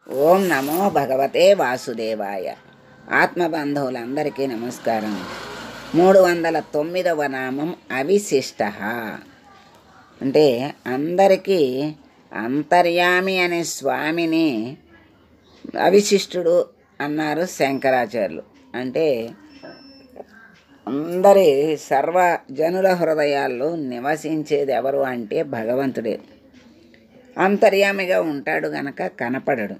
ఓం నమో భగవతే వాసుదేవాయ. ఆత్మబంధువులందరికీ నమస్కారం. 309వ నామం అవిశిష్ట. అంటే అందరికీ అంతర్యామి అనే స్వామిని అవిశిష్టుడు అన్నారు శంకరాచార్యులు. అంటే అందరి సర్వజనుల హృదయాల్లో నివసించేది ఎవరు అంటే భగవంతుడే. అంతర్యామిగా ఉంటాడు గనక కనపడడు.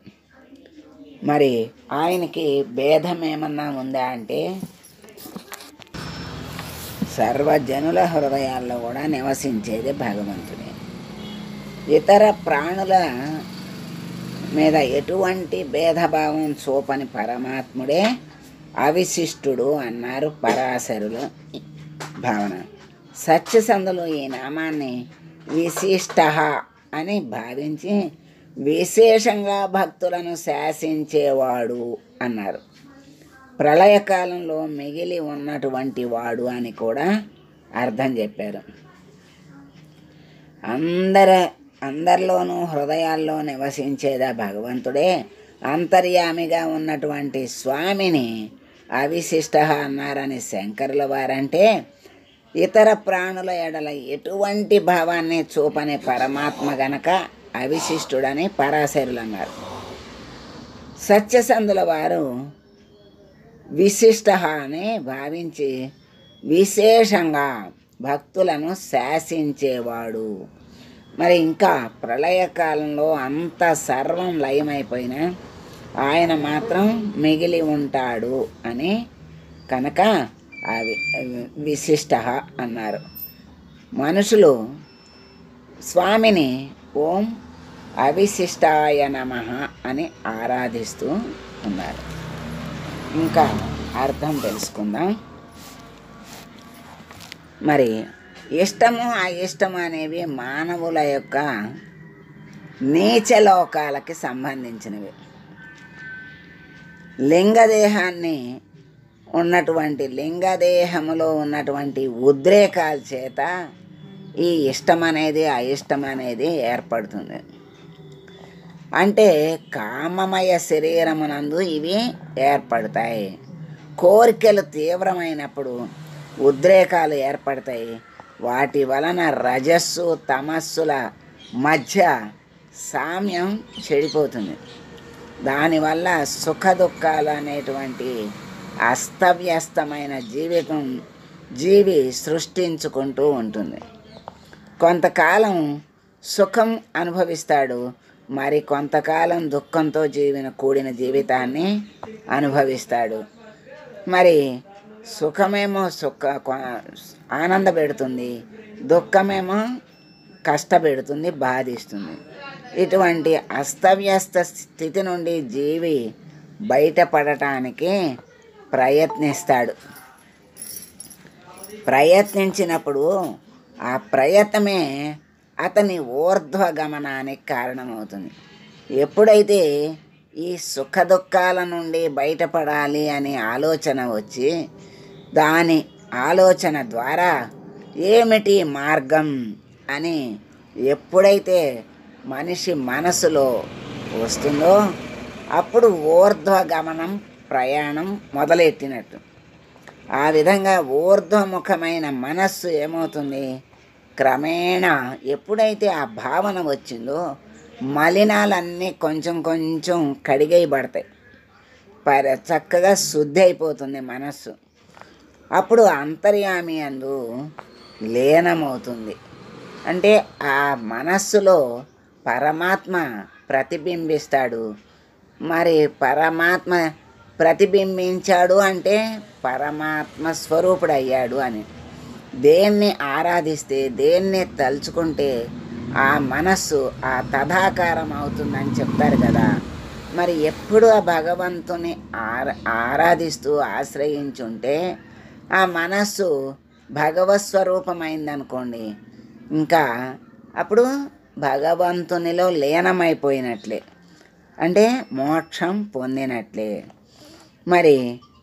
మరి ఆయనకి భేదం ఏమన్నా ఉందా అంటే సర్వజనుల హృదయాల్లో కూడా నివసించేది భగవంతుడే. ఇతర ప్రాణుల మీద ఎటువంటి భేదభావం చూపని పరమాత్ముడే అవిశిష్టుడు అన్నారు పరాశరుల భావన. సత్యసంధులు ఈ నామాన్ని విశిష్ట అని భావించి విశేషంగా భక్తులను శాసించేవాడు అన్నారు. ప్రళయకాలంలో మిగిలి ఉన్నటువంటి వాడు అని కూడా అర్థం చెప్పారు. అందరిలోనూ హృదయాల్లో నివసించేదా భగవంతుడే. అంతర్యామిగా ఉన్నటువంటి స్వామిని అవిశిష్ట అన్నారని శంకరుల వారంటే ఇతర ప్రాణుల ఎడల ఎటువంటి భావాన్ని చూపని పరమాత్మ గనక అవిశిష్టుడని పరాశరులు అన్నారు. సత్యసంధుల వారు విశిష్ట అని భావించి విశేషంగా భక్తులను శాసించేవాడు. మరి ఇంకా ప్రళయకాలంలో అంత సర్వం లయమైపోయినా ఆయన మాత్రం మిగిలి ఉంటాడు అని కనుక విశిష్ట అన్నారు. మనుషులు స్వామిని ఓం అవిశిష్టాయ నమః అని ఆరాధిస్తూ ఉన్నారు. ఇంకా అర్థం తెలుసుకుందాం. మరి ఇష్టము అయిష్టము అనేవి మానవుల యొక్క నీచలోకాలకి సంబంధించినవి. లింగదేహాన్ని లింగదేహములో ఉన్నటువంటి ఉద్రేకాల చేత ఈ ఇష్టం అనేది అయిష్టం అనేది ఏర్పడుతుంది. అంటే కామమయ శరీరమునందు ఇవి ఏర్పడతాయి. కోరికలు తీవ్రమైనప్పుడు ఉద్రేకాలు ఏర్పడతాయి. వాటి వలన రజస్సు తమస్సుల మధ్య సామ్యం చెడిపోతుంది. దానివల్ల సుఖ దుఃఖాలు అనేటువంటి అస్తవ్యస్తమైన జీవి సృష్టించుకుంటూ ఉంటుంది. కొంతకాలం సుఖం అనుభవిస్తాడు, మరి కొంతకాలం దుఃఖంతో కూడిన జీవితాన్ని అనుభవిస్తాడు. మరి సుఖమేమో ఆనంద పెడుతుంది, దుఃఖమేమో కష్టపెడుతుంది, బాధిస్తుంది. ఇటువంటి అస్తవ్యస్త స్థితి నుండి జీవి బయటపడటానికి ప్రయత్నిస్తాడు. ప్రయత్నించినప్పుడు ఆ ప్రయత్నమే అతని ఊర్ధ్వగమనానికి కారణమవుతుంది. ఎప్పుడైతే ఈ సుఖ దుఃఖాల నుండి బయటపడాలి అనే ఆలోచన వచ్చి దాని ఆలోచన ద్వారా ఏమిటి మార్గం అని ఎప్పుడైతే మనిషి మనసులో వస్తుందో అప్పుడు ఊర్ధ్వగమనం ప్రయాణం మొదలెట్టినట్టు. ఆ విధంగా ఊర్ధ్వముఖమైన మనస్సు ఏమవుతుంది, క్రమేణా ఎప్పుడైతే ఆ భావన వచ్చిందో మలినాలన్నీ కొంచెం కొంచెం కడిగేయబడతాయి. చక్కగా శుద్ధి అయిపోతుంది మనస్సు. అప్పుడు అంతర్యామి అందు లీనమవుతుంది. అంటే ఆ మనస్సులో పరమాత్మ ప్రతిబింబిస్తాడు. మరి పరమాత్మ ప్రతిబింబించాడు అంటే పరమాత్మ స్వరూపుడు అయ్యాడు అని. దేన్ని ఆరాధిస్తే దేన్ని తలుచుకుంటే ఆ మనస్సు ఆ తదాకారం అవుతుందని చెప్తారు కదా. మరి ఎప్పుడు ఆ భగవంతుని ఆరాధిస్తూ ఆశ్రయించుంటే ఆ మనస్సు భగవత్ స్వరూపమైందనుకోండి, ఇంకా అప్పుడు భగవంతునిలో లీనమైపోయినట్లే, అంటే మోక్షం పొందినట్లే. మరి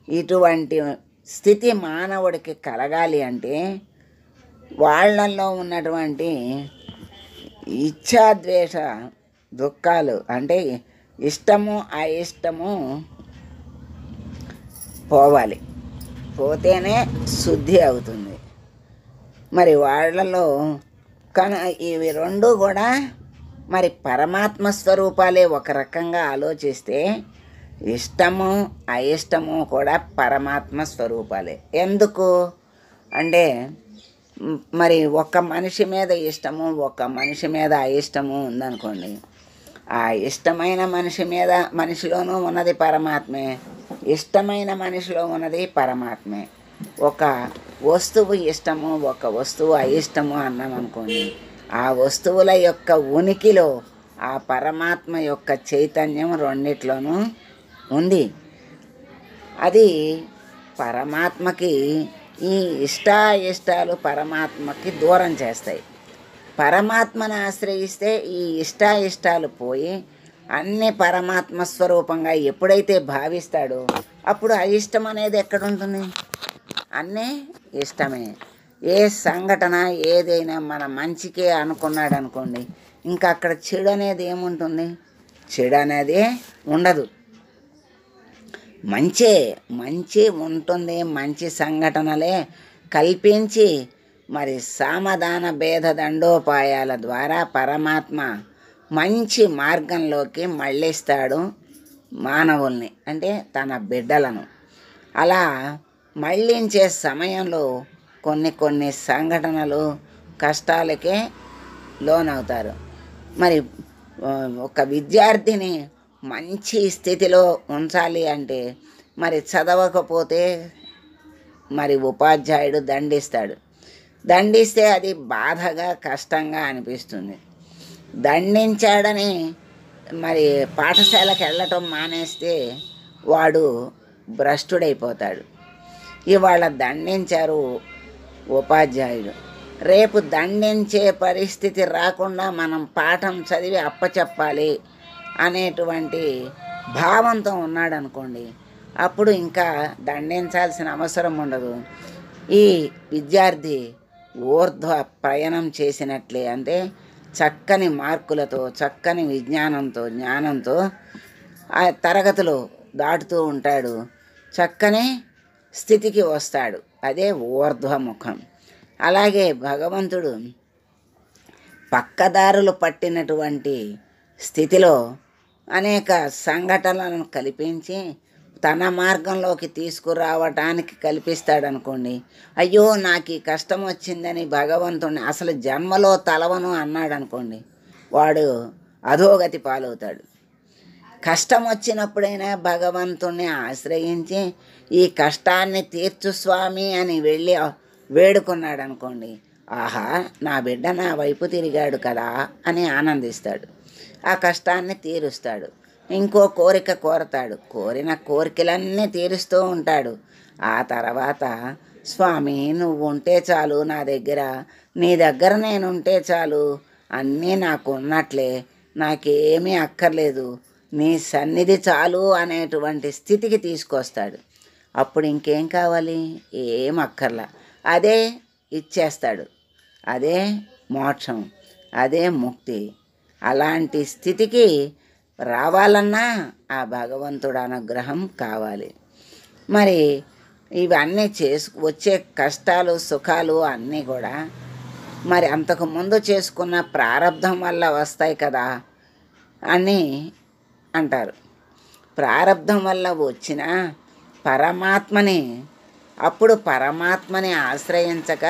ఇటువంటి స్థితి మానవుడికి కలగాలి అంటే వాళ్ళల్లో ఉన్నటువంటి ఇచ్ఛాద్వేష దుఃఖాలు అంటే ఇష్టము అయిష్టము పోవాలి, పోతేనే శుద్ధి అవుతుంది. మరి వాళ్ళలో ఇవి రెండు కూడా మరి పరమాత్మ స్వరూపాలే. ఒక రకంగా ఆలోచిస్తే ఇష్టము అయిష్టము కూడా పరమాత్మ స్వరూపాలే. ఎందుకు అంటే మరి ఒక మనిషి మీద ఇష్టము, ఒక మనిషి మీద అయిష్టము ఉందనుకోండి, ఆ ఇష్టమైన మనిషిలోనూ ఉన్నది పరమాత్మే, ఇష్టమైన మనిషిలో ఉన్నది పరమాత్మే. ఒక వస్తువు ఇష్టము, ఒక వస్తువు అయిష్టము అన్నామనుకోండి, ఆ వస్తువుల యొక్క ఉనికిలో ఆ పరమాత్మ యొక్క చైతన్యం రెండిట్లోనూ ఉంది. అది పరమాత్మకి, ఈ ఇష్టాయిష్టాలు పరమాత్మకి దూరం చేస్తాయి. పరమాత్మను ఆశ్రయిస్తే ఈ ఇష్టాయిష్టాలు పోయి అన్నీ పరమాత్మ స్వరూపంగా ఎప్పుడైతే భావిస్తాడో అప్పుడు అయిష్టం అనేది ఎక్కడుంటుంది? అన్నీ ఇష్టమే. ఏ సంఘటన ఏదైనా మన మంచికే అనుకున్నాడు అనుకోండి, ఇంకా అక్కడ చెడు అనేది ఏముంటుంది? చెడు అనేది ఉండదు. మంచి ఉంటుంది. మంచి సంఘటనలే కల్పించి మరి సామధాన భేద దండోపాయాల ద్వారా పరమాత్మ మంచి మార్గంలోకి మళ్ళిస్తాడు మానవుల్ని, అంటే తన బిడ్డలను. అలా మళ్ళించే సమయంలో కొన్ని సంఘటనలు కష్టాలకే లోనవుతారు. మరి ఒక విద్యార్థిని మంచి స్థితిలో ఉంచాలి అంటే మరి చదవకపోతే మరి ఉపాధ్యాయుడు దండిస్తే అది బాధగా కష్టంగా అనిపిస్తుంది. దండించాడని మరి పాఠశాలకు వెళ్ళటం మానేస్తే వాడు భ్రష్టుడైపోతాడు. ఇవాళ దండించారు ఉపాధ్యాయుడు, రేపు దండించే పరిస్థితి రాకుండా మనం పాఠం చదివి అప్పచెప్పాలి అనేటువంటి భావంతో ఉన్నాడనుకోండి, అప్పుడు ఇంకా దండించాల్సిన అవసరం ఉండదు. ఈ విద్యార్థి ఊర్ధ్వ ప్రయాణం చేసినట్లే, అంటే చక్కని మార్కులతో, చక్కని జ్ఞానంతో ఆ తరగతులు దాటుతూ ఉంటాడు, చక్కని స్థితికి వస్తాడు. అదే ఊర్ధ్వముఖం. అలాగే భగవంతుడు పక్కదారులు పట్టినటువంటి స్థితిలో అనేక సంఘటనలను కల్పించి తన మార్గంలోకి తీసుకురావటానికి కల్పిస్తాడనుకోండి. అయ్యో నాకు ఈ కష్టం వచ్చిందని భగవంతుడిని అసలు జన్మలో తలవను అన్నాడు అనుకోండి, వాడు అధోగతి పాలవుతాడు. కష్టం వచ్చినప్పుడైనా భగవంతుణ్ణి ఆశ్రయించి ఈ కష్టాన్ని తీర్చు స్వామి అని వెళ్ళి వేడుకున్నాడు అనుకోండి, ఆహా నా బిడ్డ నా వైపు తిరిగాడు కదా అని ఆనందిస్తాడు. ఆ కష్టాన్ని తీరుస్తాడు. ఇంకో కోరిక కోరతాడు, కోరిన కోరికలన్నీ తీరుస్తూ ఉంటాడు. ఆ తర్వాత స్వామి నువ్వు ఉంటే చాలు నా దగ్గర, నీ దగ్గర నేను ఉంటే చాలు, అన్నీ నాకు ఉన్నట్లే, నాకేమీ అక్కర్లేదు, నీ సన్నిధి చాలు అనేటువంటి స్థితికి తీసుకొస్తాడు. అప్పుడు ఇంకేం కావాలి? ఏం అక్కర్లా, అదే ఇచ్చేస్తాడు. అదే మోక్షం, అదే ముక్తి. అలాంటి స్థితికి రావాలన్నా ఆ భగవంతుడు అనుగ్రహం కావాలి. మరి ఇవన్నీ వచ్చే కష్టాలు సుఖాలు అన్నీ కూడా మరి అంతకుముందు చేసుకున్న ప్రారంధం వల్ల వస్తాయి కదా అని అంటారు. ప్రారంధం వల్ల వచ్చిన పరమాత్మని ఆశ్రయించక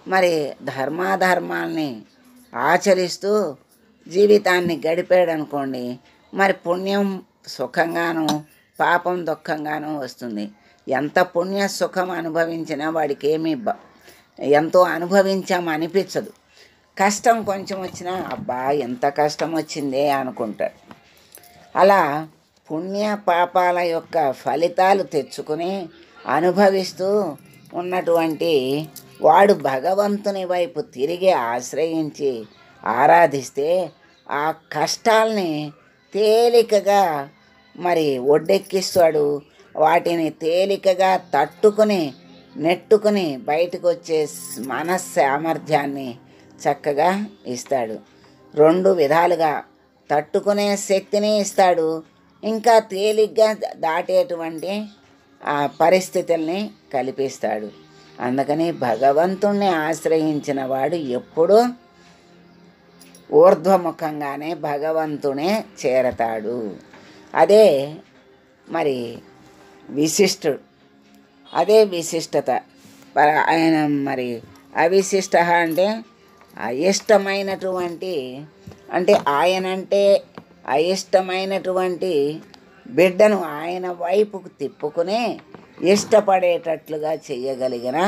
మరి ధర్మాధర్మాల్ని ఆచరిస్తూ జీవితాన్ని గడిపాడనుకోండి, మరి పుణ్యం సుఖంగాను పాపం దుఃఖంగాను వస్తుంది. ఎంత పుణ్య సుఖం అనుభవించినా వాడికి ఎంతో అనుభవించాం అనిపించదు. కష్టం కొంచెం వచ్చినా అబ్బా ఎంత కష్టం వచ్చిందే అనుకుంటాడు. అలా పుణ్య పాపాల యొక్క ఫలితాలు తెచ్చుకుని అనుభవిస్తూ ఉన్నటువంటి వాడు భగవంతుని వైపు తిరిగి ఆశ్రయించి ఆరాధిస్తే ఆ కష్టాల్ని తేలికగా మరి ఒడ్డెక్కిస్తాడు. వాటిని తేలికగా తట్టుకుని నెట్టుకుని బయటకు వచ్చే మనస్సామర్థ్యాన్ని చక్కగా ఇస్తాడు. రెండు విధాలుగా తట్టుకునే శక్తిని ఇస్తాడు, ఇంకా తేలిగ్గా దాటేటువంటి ఆ పరిస్థితుల్ని కల్పిస్తాడు. అందుకని భగవంతుణ్ణి ఆశ్రయించిన వాడు ఎప్పుడూ ఊర్ధ్వముఖంగానే భగవంతునే చేరతాడు. అదే మరి విశిష్టుడు, అదే విశిష్టత. ఆయన మరి అవిశిష్ట అంటే అయిష్టమైనటువంటి, అంటే ఆయనంటే అయిష్టమైనటువంటి బిడ్డను ఆయన వైపుకు తిప్పుకునే ఇష్టపడేటట్లుగా చేయగలిగిన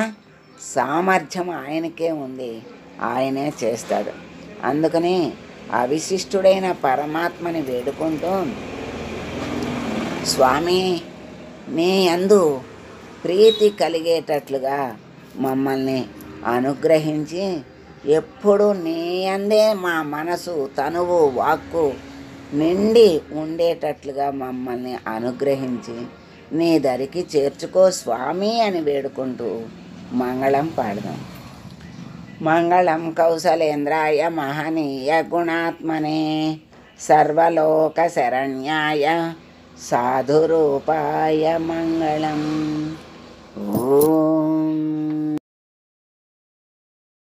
సామర్థ్యం ఆయనకే ఉంది, ఆయనే చేస్తాడు. అందుకని అవిశిష్టుడైన పరమాత్మని వేడుకుంటూ, స్వామి నీ యందు ప్రీతి కలిగేటట్లుగా మమ్మల్ని అనుగ్రహించి ఎప్పుడు నీ అందే మా మనసు, తనువు, వాక్కు నిండి ఉండేటట్లుగా మమ్మల్ని అనుగ్రహించి నీ దరికి చేర్చుకో స్వామి అని వేడుకుంటూ మంగళం పాడదాం. మంగళం కౌసలేంద్రాయ మహనీయ గుణాత్మనే సర్వలోక శరణ్యాయ సాధురూపాయ మంగళం. ఓం